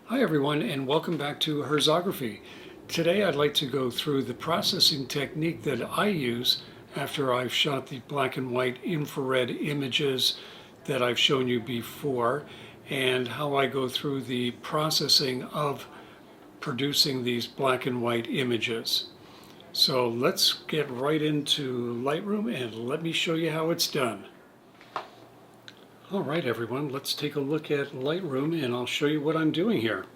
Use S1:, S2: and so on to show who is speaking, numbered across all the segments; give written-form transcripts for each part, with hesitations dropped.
S1: Hi everyone, and welcome back to Herzography. Today I'd like to go through the processing technique that I use after I've shot the black and white infrared images that I've shown you before, and how I go through the processing of producing these black and white images. So let's get right into Lightroom and let me show you how it's done. All right, everyone, let's take a look at Lightroom and I'll show you what I'm doing here.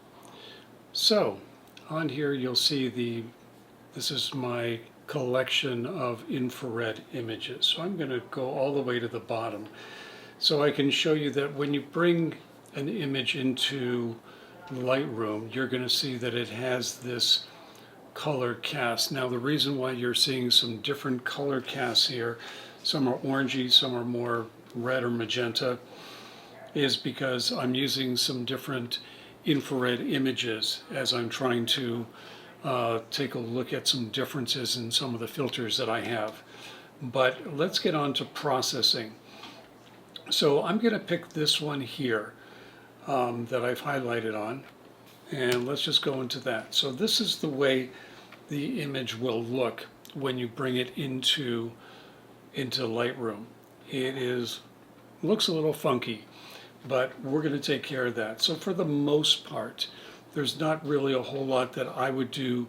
S1: So, on here you'll see this is my collection of infrared images. So I'm going to go all the way to the bottom so I can show you that when you bring an image into Lightroom, you're going to see that it has this color cast. Now the reason why you're seeing some different color casts here, some are orangey, some are more red or magenta, is because I'm using some different infrared images as I'm trying to take a look at some differences in some of the filters that I have. But let's get on to processing. So I'm going to pick this one here that I've highlighted on, and let's just go into that. So this is the way the image will look when you bring it into Lightroom. It looks a little funky, but we're going to take care of that. So for the most part, there's not really a whole lot that I would do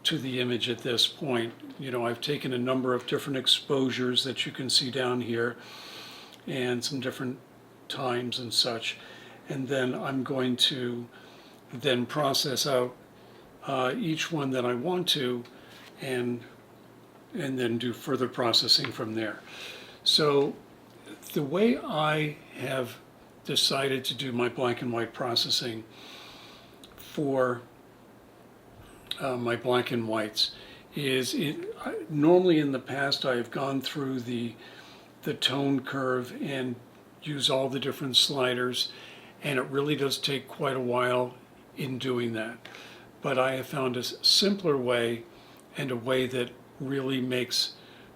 S1: to the image at this point. You know, I've taken a number of different exposures that you can see down here and some different times and such, and then I'm going to then process out each one that I want to, and then do further processing from there. So the way I have decided to do my black and white processing for my black and whites is normally in the past I've gone through the tone curve and use all the different sliders, and it really does take quite a while in doing that. But I have found a simpler way, and a way that really makes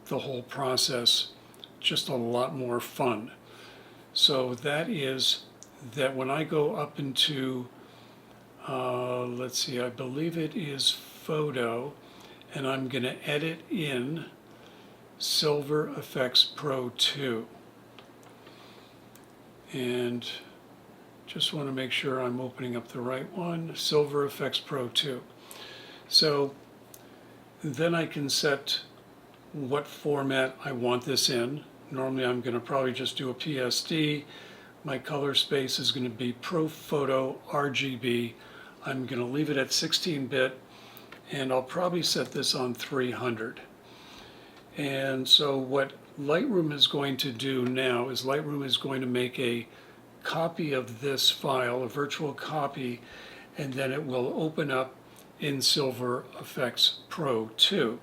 S1: the whole process just a lot more fun. So that is that when I go up into, let's see, I believe it is Photo, and I'm going to edit in Silver Efex Pro 2. And just want to make sure I'm opening up the right one, Silver Efex Pro 2. So then I can set what format I want this in. Normally I'm going to probably just do a PSD. My color space is going to be Photo RGB. I'm going to leave it at 16-bit, and I'll probably set this on 300. And so what Lightroom is going to do now is Lightroom is going to make a copy of this file, a virtual copy, and then it will open up in Silver Efex Pro 2.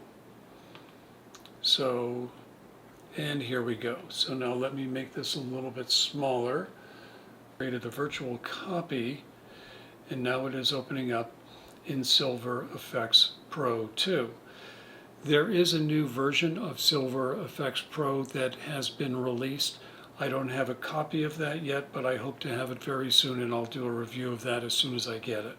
S1: So, and here we go. So now let me make this a little bit smaller. Created a virtual copy, and now it is opening up in Silver Efex Pro 2. There is a new version of Silver Efex Pro that has been released. I don't have a copy of that yet, but I hope to have it very soon, and I'll do a review of that as soon as I get it.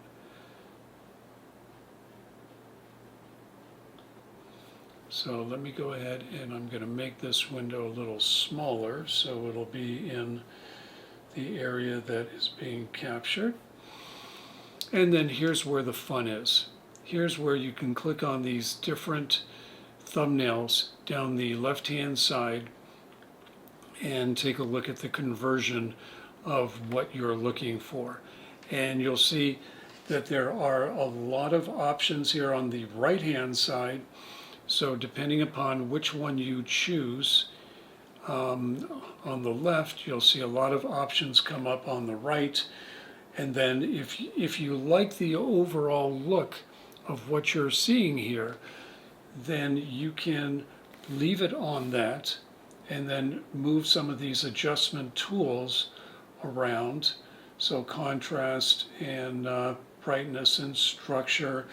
S1: So let me go ahead, and I'm going to make this window a little smaller so it'll be in the area that is being captured. And then here's where the fun is. Here's where you can click on these different thumbnails down the left-hand side and take a look at the conversion of what you're looking for. And you'll see that there are a lot of options here on the right-hand side. So depending upon which one you choose, on the left you'll see a lot of options come up on the right. And then if you like the overall look of what you're seeing here, then you can leave it on that and then move some of these adjustment tools around. So contrast and brightness and structure.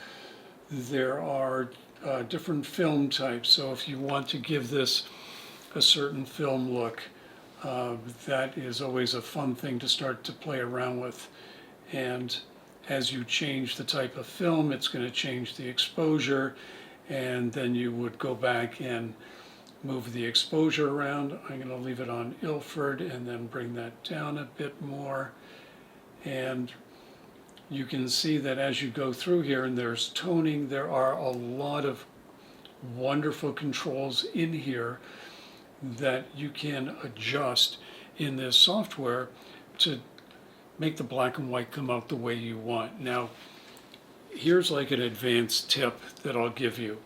S1: There are different film types. So if you want to give this a certain film look, that is always a fun thing to start to play around with. And as you change the type of film, it's going to change the exposure, and then you would go back and move the exposure around. I'm going to leave it on Ilford and then bring that down a bit more. And you can see that as you go through here, and there's toning, there are a lot of wonderful controls in here that you can adjust in this software to make the black and white come out the way you want. Now, here's like an advanced tip that I'll give you.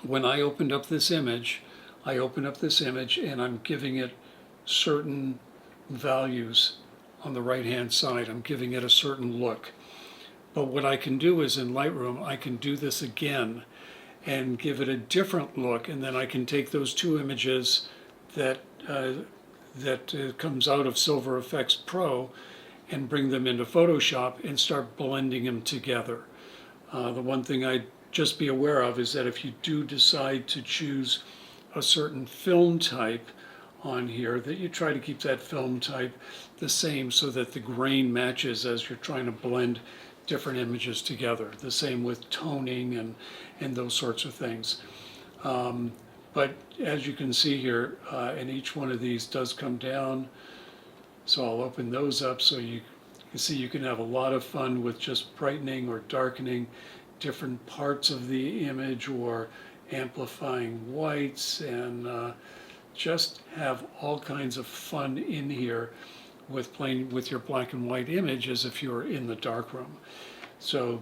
S1: When I opened up this image, and I'm giving it certain values on the right-hand side. I'm giving it a certain look. But what I can do is in Lightroom, I can do this again and give it a different look, and then I can take those two images that comes out of Silver Effects Pro and bring them into Photoshop and start blending them together. The one thing I'd just be aware of is that if you do decide to choose a certain film type on here, that you try to keep that film type the same so that the grain matches as you're trying to blend different images together. The same with toning and those sorts of things. But as you can see here, and each one of these does come down, so I'll open those up so you can see you can have a lot of fun with just brightening or darkening different parts of the image, or amplifying whites, and just have all kinds of fun in here with playing with your black and white image as if you were in the darkroom. So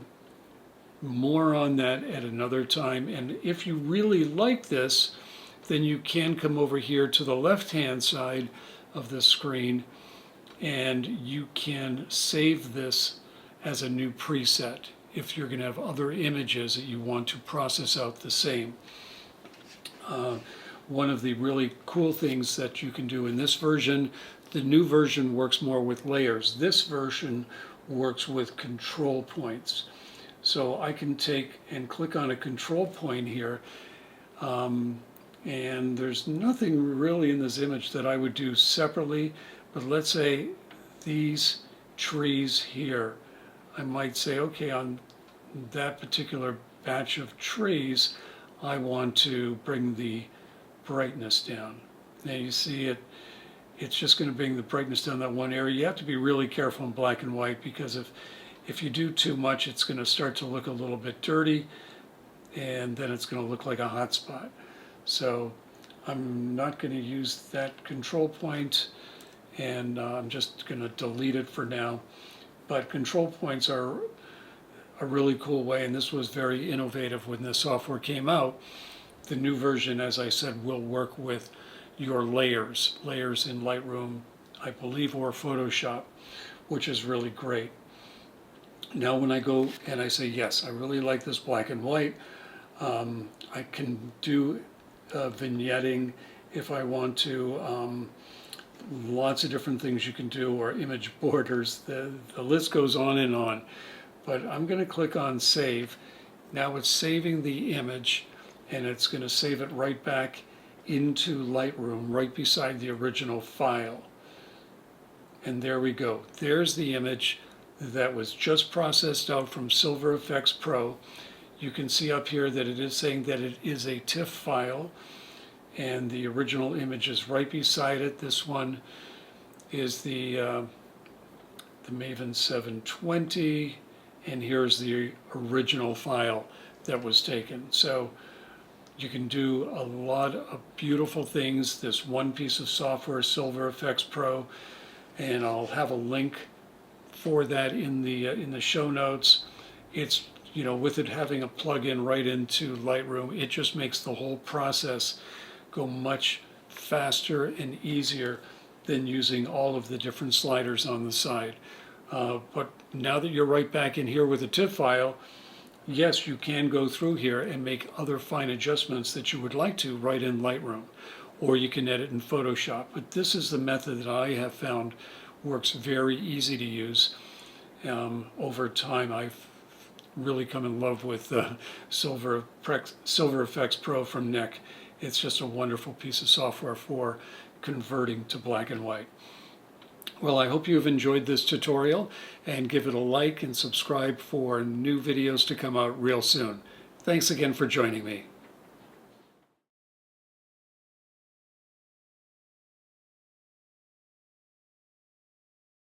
S1: more on that at another time. And if you really like this, then you can come over here to the left-hand side of the screen and you can save this as a new preset if you're going to have other images that you want to process out the same. One of the really cool things that you can do in this version, the new version works more with layers. This version works with control points. So I can take and click on a control point here, and there's nothing really in this image that I would do separately, but let's say these trees here. I might say, okay, on that particular batch of trees, I want to bring the brightness down. Now you see it's just going to bring the brightness down that one area. You have to be really careful in black and white, because if you do too much, it's going to start to look a little bit dirty, and then it's going to look like a hot spot. So I'm not going to use that control point, and I'm just going to delete it for now. But control points are a really cool way, and this was very innovative when this software came out. The new version, as I said, will work with your layers in Lightroom, I believe, or Photoshop, which is really great. Now when I go and I say, yes, I really like this black and white, I can do vignetting if I want to. Lots of different things you can do, or image borders. The list goes on and on. But I'm going to click on Save. Now it's saving the image, and it's going to save it right back into Lightroom, right beside the original file. And there we go. There's the image that was just processed out from Silver Effects Pro. You can see up here that it is saying that it is a TIFF file, and the original image is right beside it. This one is the Maven 720, and here's the original file that was taken. So you can do a lot of beautiful things. This one piece of software, Silver Effects Pro, and I'll have a link for that in the show notes. It's, you know, with it having a plug-in right into Lightroom, it just makes the whole process go much faster and easier than using all of the different sliders on the side. But now that you're right back in here with a TIFF file, yes, you can go through here and make other fine adjustments that you would like to right in Lightroom, or you can edit in Photoshop. But this is the method that I have found works very easy to use. Over time, I've really come in love with Silver Effects Pro from Nik. It's just a wonderful piece of software for converting to black and white. Well, I hope you've enjoyed this tutorial, and give it a like and subscribe for new videos to come out real soon. Thanks again for joining me.